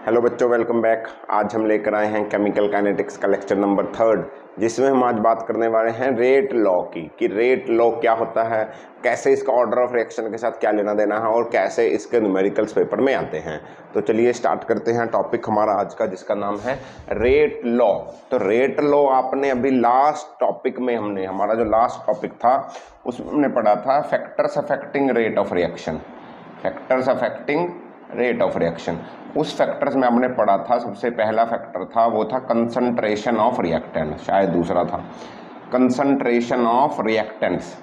Hello बच्चों, welcome back. आज हम लेकर आए हैं केमिकल काइनेटिक्स का लेक्चर नंबर 3, जिसमें हम आज बात करने वाले हैं रेट लॉ की कि रेट लॉ क्या होता है, कैसे इसका ऑर्डर ऑफ रिएक्शन के साथ क्या लेना देना है और कैसे इसके न्यूमेरिकल्स पेपर में आते हैं। तो चलिए स्टार्ट करते हैं टॉपिक हमारा आज का, जिसका नाम है रेट लॉ। तो रेट लॉ आपने अभी लास्ट टॉपिक में हमारा जो लास्ट टॉपिक था उसमें हमने पढ़ा था factors affecting rate of reaction. Factors affecting rate of reaction, उस फैक्टर्स में हमने पढ़ा था। सबसे पहला फैक्टर था वो था कंसंट्रेशन ऑफ रिएक्टेंट, शायद दूसरा था कंसंट्रेशन ऑफ रिएक्टेंट्स।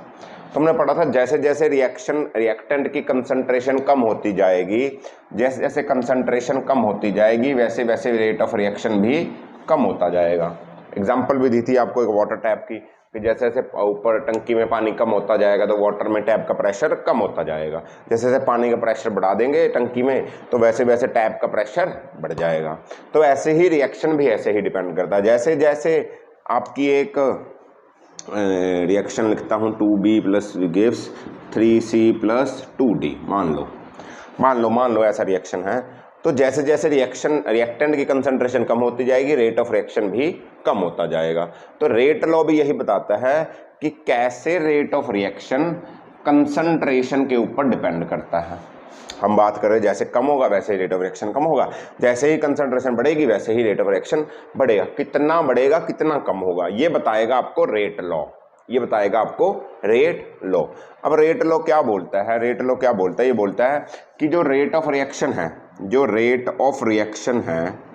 तो हमने पढ़ा था जैसे जैसे रिएक्टेंट की कंसंट्रेशन कम होती जाएगी, जैसे जैसे कंसंट्रेशन कम होती जाएगी वैसे वैसे रेट ऑफ रिएक्शन भी कम होता जाएगा। एग्जाम्पल भी दी थी आपको एक वाटर टैप की कि जैसे जैसे ऊपर टंकी में पानी कम होता जाएगा तो वाटर में टैप का प्रेशर कम होता जाएगा। जैसे जैसे पानी का प्रेशर बढ़ा देंगे टंकी में तो वैसे वैसे टैप का प्रेशर बढ़ जाएगा। तो ऐसे ही रिएक्शन भी ऐसे ही डिपेंड करता है। जैसे जैसे आपकी एक रिएक्शन लिखता हूँ 2B plus gives 3C plus 2D, मान लो ऐसा रिएक्शन है। तो जैसे जैसे रिएक्टेंट की कंसंट्रेशन कम होती जाएगी रेट ऑफ रिएक्शन भी कम होता जाएगा। तो रेट लॉ भी यही बताता है कि कैसे रेट ऑफ रिएक्शन कंसंट्रेशन के ऊपर डिपेंड करता है। हम बात करें जैसे कम होगा वैसे ही रेट ऑफ रिएक्शन कम होगा, जैसे ही कंसंट्रेशन बढ़ेगी वैसे ही रेट ऑफ रिएक्शन बढ़ेगा। कितना बढ़ेगा कितना कम होगा ये बताएगा आपको रेट लॉ, ये बताएगा आपको रेट लॉ। अब रेट लॉ क्या बोलता है? रेट लॉ क्या बोलता है? ये बोलता है कि जो रेट ऑफ रिएक्शन है, जो रेट ऑफ रिएक्शन है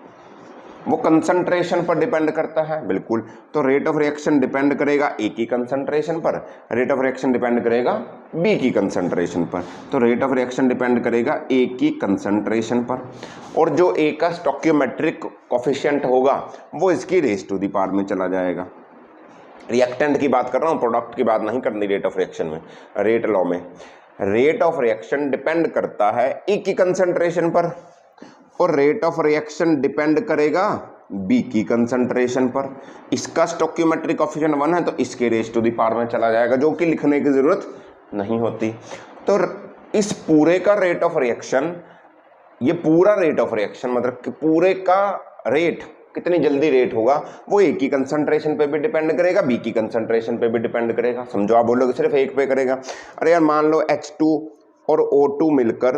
वो कंसंट्रेशन पर डिपेंड करता है। बिल्कुल, तो रेट ऑफ रिएक्शन डिपेंड करेगा ए की कंसंट्रेशन पर, रेट ऑफ रिएक्शन डिपेंड करेगा बी की कंसंट्रेशन पर। तो रेट ऑफ रिएक्शन डिपेंड करेगा ए की कंसंट्रेशन पर, और जो ए का स्टोइकियोमेट्रिक कोफिशिएंट होगा वो इसकी रेज टू द पावर में चला जाएगा। रिएक्टेंट की बात कर रहा हूँ, प्रोडक्ट की बात नहीं करनी रेट ऑफ रिएक्शन में। रेट लॉ में रेट ऑफ रिएक्शन डिपेंड करता है ए की कंसंट्रेशन पर, और रेट ऑफ रिएक्शन डिपेंड करेगा बी की कंसंट्रेशन पर। इसका स्टोइकियोमेट्रिक कोफिशिएंट 1 है तो इसके रेज टू द पावर में चला जाएगा, जो कि लिखने की जरूरत नहीं होती। तो इस पूरे का रेट ऑफ रिएक्शन, ये पूरा रेट ऑफ रिएक्शन मतलब कि पूरे का रेट कितनी जल्दी रेट होगा वो ए की कंसंट्रेशन पे भी डिपेंड करेगा, बी की कंसंट्रेशन पे भी डिपेंड करेगा। समझो, आप बोलोगे सिर्फ एक पे करेगा। अरे यार, मान लो H2 और O2 मिलकर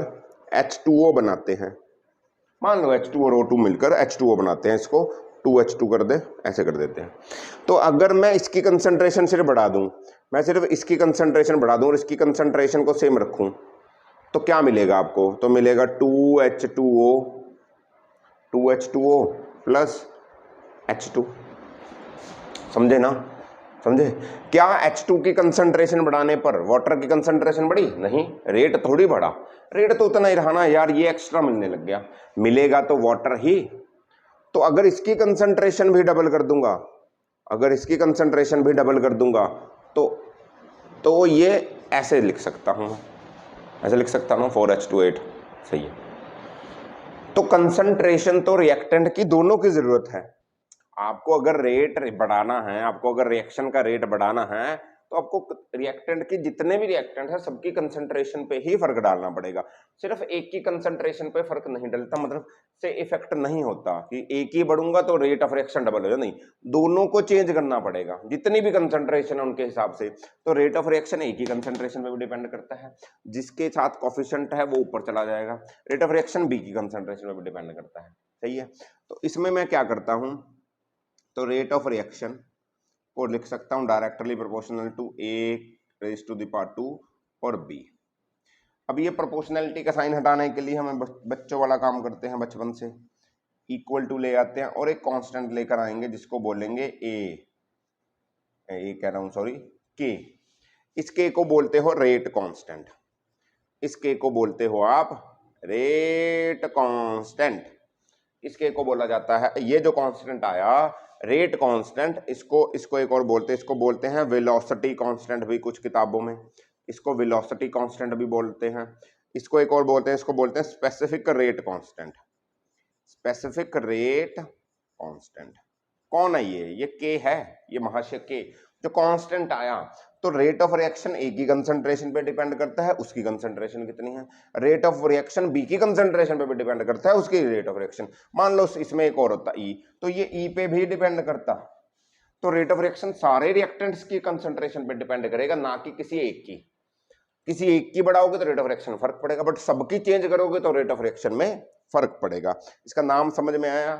H2O बनाते हैं। मान लो H2 और O2 मिलकर H2O बनाते हैं, इसको 2H2 कर दे, ऐसे कर देते हैं। तो अगर मैं इसकी कंसंट्रेशन सिर्फ बढ़ा दूं, मैं सिर्फ इसकी कंसंट्रेशन बढ़ा दूं और इसकी कंसंट्रेशन को सेम रखूं तो क्या मिलेगा आपको? तो मिलेगा 2H2O प्लस H2। समझे ना? समझे? क्या H2 की कंसंट्रेशन बढ़ाने पर वाटर की कंसंट्रेशन बढ़ी? नहीं, रेट थोड़ी बढ़ा। रेट तो उतना ही रहा ना यार, ये एक्स्ट्रा मिलने लग गया, मिलेगा तो वाटर ही। तो अगर इसकी कंसंट्रेशन भी डबल कर दूंगा, अगर इसकी कंसंट्रेशन भी डबल कर दूंगा तो ये ऐसे लिख सकता हूं, ऐसे लिख सकता हूं 4H2 8। सही है। तो कंसंट्रेशन तो रिएक्टेंट की दोनों की जरूरत है। आपको अगर रेट बढ़ाना है, आपको अगर रिएक्शन का रेट बढ़ाना है तो आपको रिएक्टेंट की जितने भी रिएक्टेंट है सबकी कंसंट्रेशन पे ही फर्क डालना पड़ेगा। सिर्फ एक की कंसंट्रेशन पे फर्क नहीं डलता, मतलब से इफेक्ट नहीं होता कि एक ही बढ़ूंगा तो रेट ऑफ रिएक्शन डबल हो जाए, नहीं, दोनों को चेंज करना पड़ेगा, जितनी भी कंसंट्रेशन है उनके हिसाब से। तो रेट ऑफ रिएक्शन एक ही कंसंट्रेशन पे भी डिपेंड करता है, जिसके साथ कोफिशिएंट है वो ऊपर चला जाएगा। रेट ऑफ रिएक्शन बी की कंसंट्रेशन पे भी डिपेंड करता है। सही है। तो इसमें मैं क्या करता हूं, तो रेट ऑफ रिएक्शन को लिख सकता हूं directly proportional to A raise to the power 2 और B। अब ये प्रोपोर्शनैलिटी का साइन हटाने के लिए हमें बच्चों वाला काम करते हैं, बचपन से इक्वल टू ले आते हैं और एक कांस्टेंट लेकर आएंगे जिसको बोलेंगे ए कह रहा हूं, सॉरी, K। इस K को बोलते हो रेट कांस्टेंट, इस K को बोलते हो आप रेट कांस्टेंट, इस K को बोला जाता है। ये जो कांस्टेंट आया रेट कांस्टेंट, इसको एक और बोलते हैं, इसको बोलते हैं वेलोसिटी कांस्टेंट भी कुछ किताबों में, इसको वेलोसिटी कांस्टेंट भी बोलते हैं। इसको एक और बोलते हैं, इसको बोलते हैं specific rate constant, specific rate constant. कौन है ये K है, ये महाशय K जो कांस्टेंट आया। तो रेट ऑफ रिएक्शन ए की कंसंट्रेशन पे डिपेंड करता है, उसकी कंसंट्रेशन कितनी है। रेट ऑफ रिएक्शन बी की कंसंट्रेशन पे भी डिपेंड करता है, उसकी रेट ऑफ रिएक्शन। मान लो इसमें एक और होता ई, तो ये ई पे भी डिपेंड करता। तो रेट ऑफ रिएक्शन सारे रिएक्टेंट्स की कंसंट्रेशन पे डिपेंड करेगा, ना कि किसी एक की। किसी एक की बढ़ाओगे तो रेट ऑफ रिएक्शन में फर्क पड़ेगा, बट सबकी चेंज करोगे तो रेट ऑफ रिएक्शन में फर्क पड़ेगा। इसका नाम समझ में आया?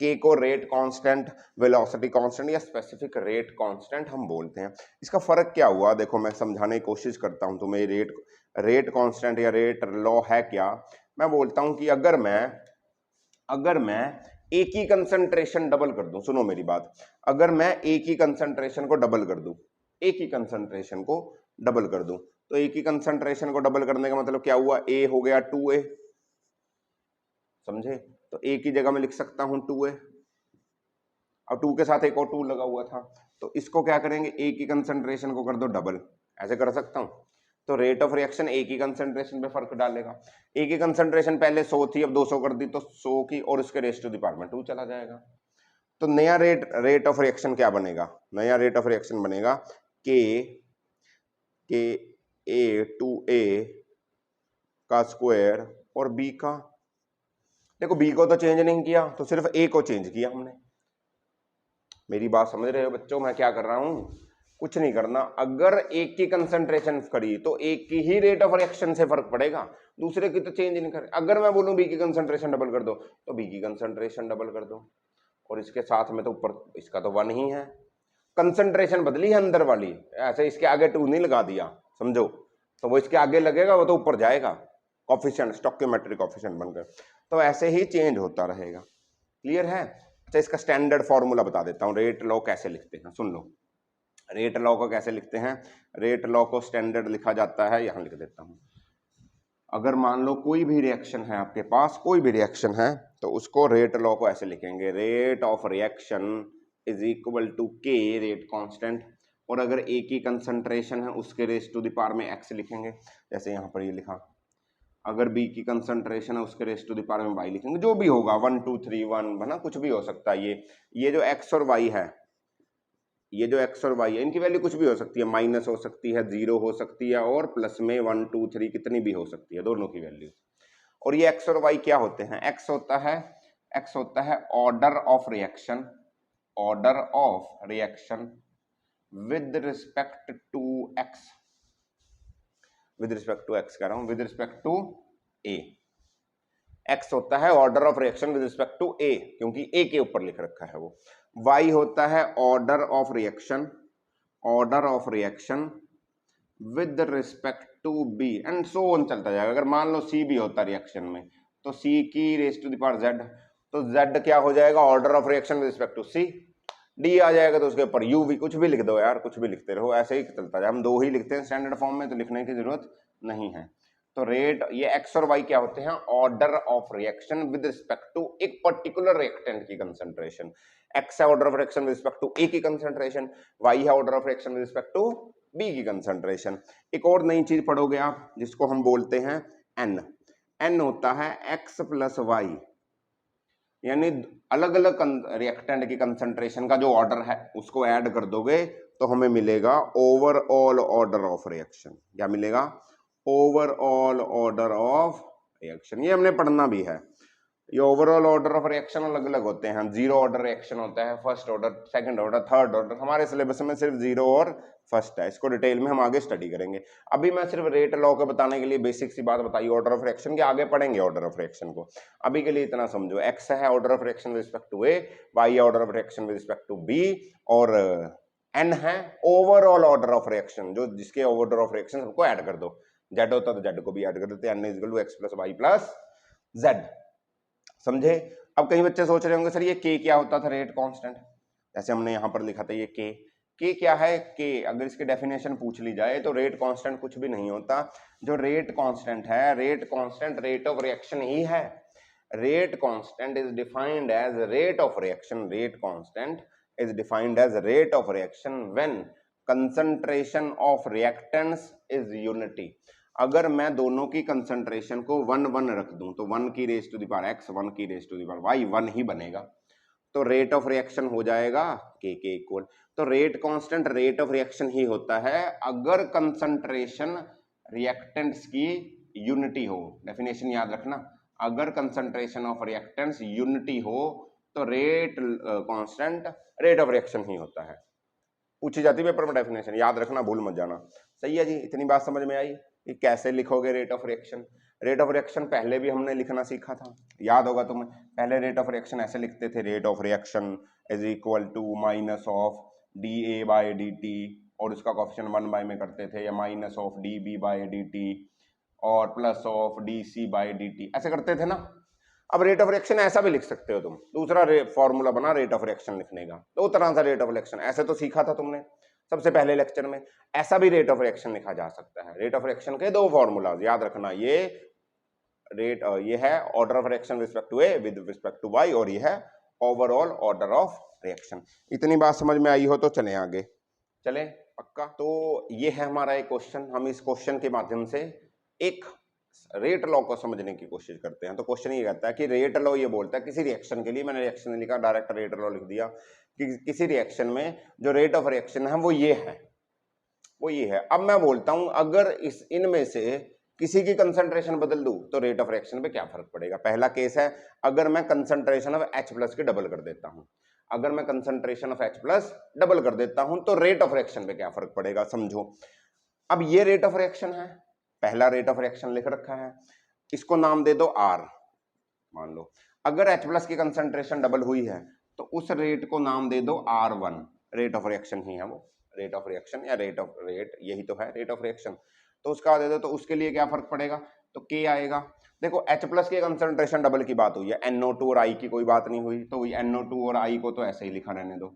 के को रेट कांस्टेंट, वेलोसिटी कांस्टेंट या स्पेसिफिक रेट कांस्टेंट हम बोलते हैं। इसका फर्क क्या हुआ, देखो मैं समझाने की कोशिश करता हूं तुम्हें। रेट कांस्टेंट या रेट लॉ है क्या? मैं बोलता हूं कि अगर मैं ए की कंसंट्रेशन डबल कर दूं, सुनो मेरी बात, अगर मैं ए की कंसंट्रेशन को डबल कर दूं, ए की कंसंट्रेशन को डबल कर दूं, तो ए की कंसंट्रेशन को डबल करने का मतलब क्या हुआ? ए हो गया 2a, समझे? तो ए की जगह में लिख सकता हूं 2a, और 2 के साथ एक और 2 लगा हुआ था, तो इसको क्या करेंगे? ए की कंसंट्रेशन को कर दो डबल, ऐसे कर सकता हूं। तो रेट ऑफ रिएक्शन ए की कंसंट्रेशन पे फर्क डालेगा। ए की कंसंट्रेशन पहले 100 थी, अब 200 कर दी, तो 100 की और उसके रेज़ टू द पावर में 2 चला जाएगा। तो नया रेट ऑफ रिएक्शन क्या बनेगा? नया रेट ऑफ रिएक्शन बनेगा के ए टू ए का स्क्वायर और बी का, देखो बी को तो चेंज नहीं किया, तो सिर्फ ए को चेंज किया हमने। मेरी बात समझ रहे हो बच्चों? मैं क्या कर रहा हूं? कुछ नहीं करना। अगर एक की कंसंट्रेशन करी तो एक की ही रेट ऑफ रिएक्शन से फर्क पड़ेगा, दूसरे की तो चेंज नहीं करे। अगर मैं बोलूं बी की कंसंट्रेशन डबल कर दो, तो बी की कंसंट्रेशन डबल कर दो, और इसके साथ में तो ऊपर इसका तो 1 ही है, कंसंट्रेशन बदली है अंदर वाली, ऐसे इसके आगे 2 नहीं लगा दिया, समझो, तो वो इसके आगे लगेगा, वो तो ऊपर जाएगा, कॉफिशिएंट, स्टोइकियोमेट्रिक कॉफिशिएंट बनकर, तो ऐसे ही चेंज होता रहेगा। क्लियर है? अच्छा, इसका स्टैंडर्ड फॉर्मूला बता देता हूं, रेट लॉ कैसे लिखते हैं, सुन लो। रेट लॉ को कैसे लिखते हैं? रेट लॉ को स्टैंडर्ड लिखा जाता है, यहां लिख देता हूं। अगर मान लो कोई भी रिएक्शन है आपके पास, कोई भी रिएक्शन है, तो उसको रेट लॉ को ऐसे लिखेंगे, rate of reaction is equal to k rate constant, और अगर ए की कंसंट्रेशन है उसके रेज टू द पावर में एक्स लिखेंगे, जैसे यहां पर ये लिखा। अगर बी की कंसंट्रेशन है उसके रेज टू द पावर में वाई लिखेंगे, जो भी होगा 1 2 3 1 बना, कुछ भी हो सकता है। ये जो एक्स और वाई है, ये जो एक्स और वाई है, इनकी वैल्यू कुछ भी हो सकती है, माइनस हो सकती है, 0 हो सकती है, और प्लस में 1 2 3 कितनी भी हो सकती है, दोनों की वैल्यू। और ये एक्स और वाई क्या होते हैं? एक्स होता है order of reaction, order of reaction with respect to X, with respect to X कह रहा हूं, with respect to A. X होता है order of reaction with respect to A, क्योंकि ए के ऊपर लिख रखा है वो। वाई होता है order of reaction, order of reaction with respect to B, and so on चलता जाएगा। अगर मान लो सी भी होता रिएक्शन में, तो सी की raise to the power z, तो जेड क्या हो जाएगा? Order of reaction with respect to C. D आ जाएगा तो उसके ऊपर यू भी, कुछ भी लिख दो यार, कुछ भी लिखते रहो, ऐसे ही चलता जाए। हम 2 ही लिखते हैं स्टैंडर्ड फॉर्म में, तो लिखने की जरूरत नहीं है। तो रेट, ये एक्स और वाई क्या होते हैं? Order of reaction with respect to एक पर्टिकुलर रिएक्टेंट की कंसंट्रेशन। एक्स है order of reaction with respect to A की कंसंट्रेशन, वाई है order of reaction with respect to B की कंसंट्रेशन। एक और नई चीज पढ़ोगे आप, जिसको हम बोलते हैं एन। एन होता है एक्स प्लस वाई, यानी अलग अलग रिएक्टेंट की कंसंट्रेशन का जो ऑर्डर है उसको ऐड कर दोगे तो हमें मिलेगा ओवरऑल ऑर्डर ऑफ रिएक्शन। क्या मिलेगा? Overall order of reaction. ये हमने पढ़ना भी है। ये ओवरऑल ऑर्डर ऑफ रिएक्शन अलग अलग होते हैं। 0 ऑर्डर रिएक्शन होता है, first order, second order, third order. हमारे सिलेबस में सिर्फ 0 और फर्स्ट है, इसको डिटेल में हम आगे स्टडी करेंगे। अभी मैं सिर्फ रेट लॉ को बताने के लिए बेसिक सी बात बताई ऑर्डर ऑफ रिएक्शन की, आगे पढ़ेंगे ऑर्डर ऑफ रिएक्शन को। अभी के लिए इतना समझो, एक्स है order of reaction with respect to A, y है order of reaction with respect to B, और एन है ओवरऑल ऑर्डर ऑफ रिएक्शन, जो जिसके ऑर्डर ऑफ रिएक्शन सबको ऐड कर दो। जेड होता तो जेड को भी ऐड कर देते, n is equal to x plus y plus z. समझे? अब कई बच्चे सोच रहे होंगे सर ये के क्या होता था? Rate constant. जैसे हमने यहां पर लिखा था ये के क्या है? के अगर इसकी डेफिनेशन पूछ ली जाए तो रेट कांस्टेंट कुछ भी नहीं होता। जो रेट कांस्टेंट है, rate constant rate of reaction ही है। Rate constant is defined as rate of reaction, rate constant is defined as rate of reaction when concentration of reactants is unity. अगर मैं दोनों की कंसंट्रेशन को 1 1 रख दूं तो 1 की raise to the power x, 1 की raise to the power y 1 ही बनेगा। तो रेट ऑफ रिएक्शन हो जाएगा के इक्वल। तो rate constant rate of reaction ही होता है अगर कंसंट्रेशन रिएक्टेंट्स की यूनिटी हो। डेफिनेशन याद रखना, अगर कंसंट्रेशन ऑफ रिएक्टेंट्स यूनिटी हो तो rate constant rate of reaction ही होता है। पूछी जाती है पेपर में डेफिनेशन, याद रखना, भूल मत जाना। सही है जी, इतनी बात समझ में आई कि कैसे लिखोगे rate of reaction. Rate of reaction पहले भी हमने लिखना सीखा था, याद होगा तुम्हें। पहले रेट ऑफ रिएक्शन ऐसे लिखते थे, rate of reaction is equal to minus of d A by d t, और उसका कोफिशिएंट 1 में करते थे, या minus of d B by d t और plus of d C by d t, ऐसे करते थे ना। अब रेट ऑफ रिएक्शन ऐसा भी लिख सकते हो तुम, दूसरा फॉर्मूला बना रेट ऑफ रिएक्शन लिखने का, दो तरह से रेट ऑफ रिएक्शन, ऐसे तो सीखा था तुमने सबसे पहले लेक्चर में, ऐसा भी रेट ऑफ रिएक्शन लिखा जा सकता है। रेट ऑफ रिएक्शन के दो फॉर्मूलाज याद रखना, ये रेट, ये है order of reaction respect to A with respect to y, और ये है ओवरऑल ऑर्डर ऑफ रिएक्शन। इतनी बात समझ में आई हो तो चले आगे, चले पक्का। तो ये है हमारा एक क्वेश्चन, हम इस क्वेश्चन के माध्यम से एक रेट लॉ को समझने की कोशिश करते हैं। तो क्वेश्चन ये कहता है कि रेट लॉ ये बोलता है किसी रिएक्शन के लिए, मैंने रिएक्शन नहीं लिखा, डायरेक्ट रेट लॉ लिख दिया, कि किसी रिएक्शन में जो रेट ऑफ रिएक्शन है वो ये है, वो ये है। अब मैं बोलता हूं अगर इस इनमें से किसी की कंसंट्रेशन बदल दूं तो रेट ऑफ रिएक्शन पे क्या फर्क पड़ेगा। पहला केस है अगर मैं कंसंट्रेशन ऑफ H प्लस की डबल कर देता हूं, अगर मैं concentration of H plus double कर देता हूं तो रेट ऑफ रिएक्शन पे क्या फर्क पड़ेगा, समझो। अब ये रेट ऑफ रिएक्शन है, पहला रेट ऑफ रिएक्शन लिख रखा है, इसको नाम दे दो R, मान लो। अगर H प्लस की कंसंट्रेशन डबल हुई है तो उस रेट को नाम दे दो R1, रेट ऑफ रिएक्शन ही है वो, रेट ऑफ रिएक्शन या रेट ऑफ रेट, यही तो है रेट ऑफ रिएक्शन। तो उसका दे दो, तो उसके लिए क्या फर्क पड़ेगा, तो K आएगा। देखो H प्लस की कंसंट्रेशन डबल की बात हुई है, NO2 और I की कोई बात नहीं हुई, तो NO2 और I को तो ऐसे ही लिखा रहने दो,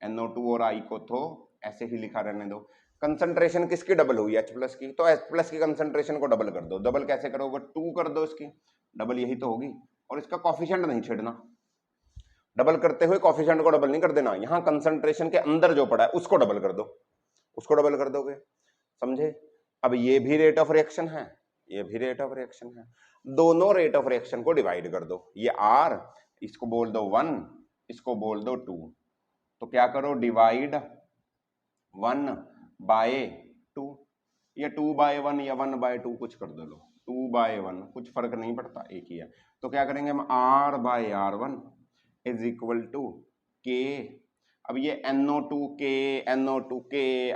NO2 और I को तो ऐसे ही लिखा रहने दो। कंसंट्रेशन किसकी डबल हुई, H प्लस की, तो H प्लस की कंसंट्रेशन को डबल कर दो। डबल कैसे करोगे, 2 कर दो, इसकी डबल यही तो होगी, और इसका कॉफिशिएंट नहीं छेड़ना। डबल करते हुए कॉफिशिएंट को डबल नहीं कर देना, यहां कंसंट्रेशन के अंदर जो पड़ा है उसको डबल कर दो, उसको डबल कर दोगे, समझे। अब ये भी रेट ऑफ रिएक्शन है, ये भी रेट ऑफ रिएक्शन है, दोनों रेट ऑफ रिएक्शन को डिवाइड कर दो। ये R, इसको बोल दो 1, इसको बोल दो 2, तो क्या करो, डिवाइड 1 बाय 2, या 2 बाय 1 या 1 बाय 2 कुछ कर दो, लो 2 बाय 1, कुछ फर्क नहीं पड़ता, एक ही है। तो क्या करेंगे हम, R by R1 is equal to K। अब ये NO2K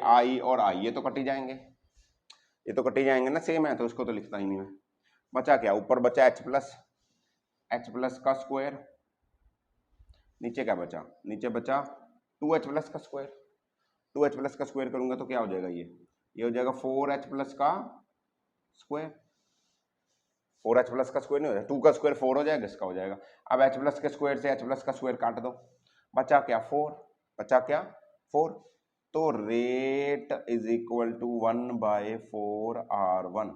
I और I ये तो कट ही जाएंगे, ये तो कट ही जाएंगे ना, सेम है, तो उसको तो लिखता ही नहीं मैं। बचा क्या, ऊपर बचा H प्लस का स्क्वायर, नीचे क्या बचा, नीचे बचा 2H प्लस का स्क्वायर। 2H प्लस का स्क्वायर करूंगा तो क्या हो जाएगा, ये हो जाएगा 4H प्लस का स्क्वायर। 4H प्लस का स्क्वायर नहीं हो जाएगा, 2 का स्क्वायर 4 हो जाएगा, इसका हो जाएगा। अब H प्लस के स्क्वायर से H प्लस का स्क्वायर काट दो, बचा क्या 4, बचा क्या 4। तो rate is equal to 1/4 R1,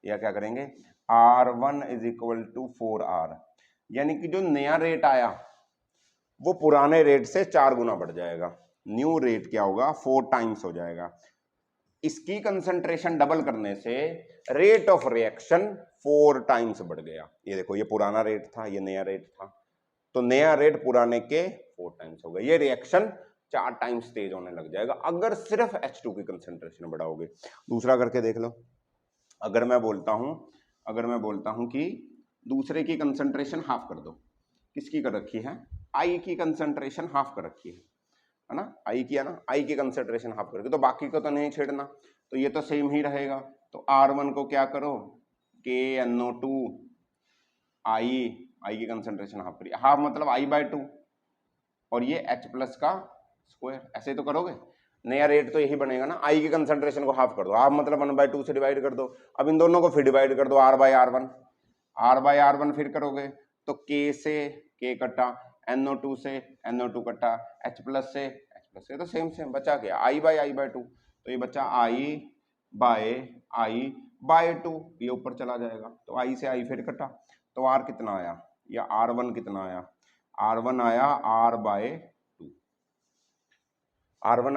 या क्या करेंगे, R1 is equal to 4R, यानी कि जो नया रेट आया वो पुराने रेट से 4 गुना बढ़ जाएगा। न्यू रेट क्या होगा, 4 टाइम्स हो जाएगा। इसकी कंसंट्रेशन डबल करने से रेट ऑफ रिएक्शन 4 टाइम्स बढ़ गया। ये देखो, ये पुराना रेट था, ये नया रेट था, तो नया रेट पुराने के 4 टाइम्स हो गया। ये रिएक्शन 4 टाइम्स तेज होने लग जाएगा अगर सिर्फ H2 की कंसंट्रेशन बढ़ाओगे। दूसरा करके देख लो, अगर मैं बोलता हूं कि दूसरे की कंसंट्रेशन हाफ कर दो, किसकी कर रखी है, I की कंसंट्रेशन हाफ कर रखी है ना, I किया ना, I की कंसंट्रेशन हाफ करके, तो बाकी को तो नहीं छेड़ना, तो ये तो सेम ही रहेगा। तो R1 को क्या करो, KNO2 I की कंसंट्रेशन हाफ करिए, हाफ मतलब I/2, और ये H प्लस का स्क्वायर, ऐसे तो करोगे। नया रेट तो यही बनेगा ना, I की कंसंट्रेशन को हाफ कर दो, हाफ मतलब 1/2 से डिवाइड कर दो। अब इन दोनों को फिर डिवाइड कर दो, R/R1 फिर करोगे तो K से K कटा, NO2 से NO2 कटा, H प्लस से H प्लस से, तो सेम बचा क्या, I/2, तो ये बचा I/2, ये ऊपर चला जाएगा, तो I से I फिर कटा, तो R कितना आया, या R1 कितना आया, R1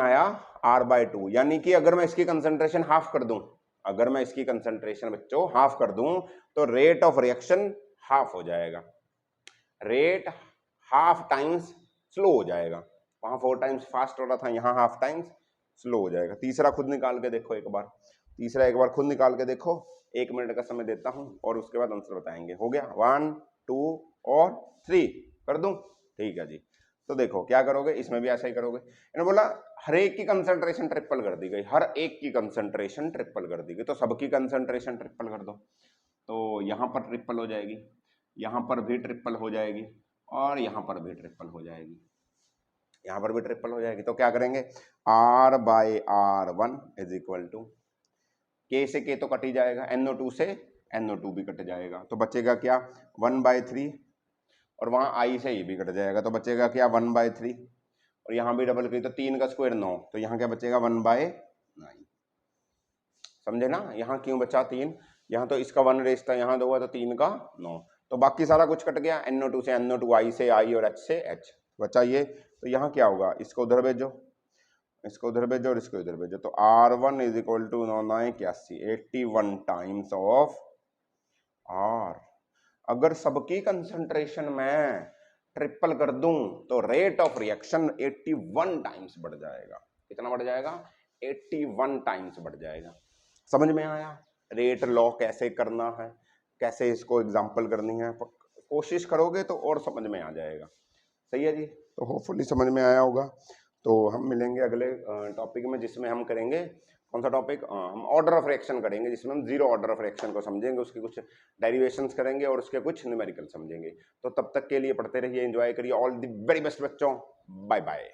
आया R/2, यानी कि अगर मैं इसकी कंसंट्रेशन हाफ कर दूं, अगर मैं इसकी कंसंट्रेशन बच्चों हाफ कर दूं तो रेट ऑफ रिएक्शन हाफ हो जाएगा, रेट हाफ टाइम्स स्लो हो जाएगा, वहाँ 4 टाइम्स फास्ट हो रहा था, यहाँ हाफ टाइम्स स्लो हो जाएगा। तीसरा खुद निकाल के देखो एक बार, तीसरा एक बार खुद निकाल के देखो, 1 मिनट का समय देता हूँ और उसके बाद आंसर बताएंगे। हो गया 1 2 और 3 कर दूं? ठीक है जी। तो देखो क्या करोगे, इसमें भी ऐसा ही करोगे। इन्होंने बोला हर एक की कंसंट्रेशन ट्रिपल कर दी गई, हर एक की कंसंट्रेशन ट्रिपल कर दी गई, तो सबकी कंसंट्रेशन ट्रिपल कर दो। तो यहाँ पर ट्रिपल हो जाएगी, यहाँ पर भी ट्रिपल हो जाएगी और यहाँ पर भी ट्रिपल हो जाएगी, यहाँ पर भी ट्रिपल हो जाएगी। तो क्या करेंगे, R/R1 is equal to K से K तो कट ही जाएगा, NO2 से NO2 भी कट जाएगा, तो बचेगा क्या 1/3 और वहाँ I से ये भी कट जाएगा, तो बचेगा क्या 1/3 और यहाँ भी डबल की तो 3 का स्क्वायर 9, तो यहाँ क्या बचेगा 1/9। समझे ना, यहाँ क्यों बचा 3, यहाँ तो इसका 1 रेस था, यहाँ 2 है तो 3 का 9, तो बाकी सारा कुछ कट गया, NO2 से NO2, I से I और H से H बचा ये। तो यहाँ क्या होगा, इसको उधर भेजो, इसको उधर भेजो और इसको इधर भेजो, तो R1 is equal to 81 times of R। अगर सबकी कंसंट्रेशन में ट्रिपल कर दूं तो रेट ऑफ रिएक्शन 81 टाइम्स बढ़ जाएगा। कितना बढ़ जाएगा, 81 टाइम्स बढ़ जाएगा। समझ में आया रेट लॉ कैसे करना है, कैसे इसको एग्जांपल करनी है, कोशिश करोगे तो और समझ में आ जाएगा। सही है जी, तो होपफुली समझ में आया होगा। तो हम मिलेंगे अगले टॉपिक में, जिसमें हम करेंगे कौन सा टॉपिक, हम ऑर्डर ऑफ रिएक्शन करेंगे, जिसमें हम जीरो ऑर्डर ऑफ रिएक्शन को समझेंगे, उसके कुछ डेरिवेशंस करेंगे और उसके कुछ न्यूमेरिकल समझेंगे। तो तब तक के लिए पढ़ते रहिए, एंजॉय करिए। ऑल द वेरी बेस्ट बच्चों, बाय बाय।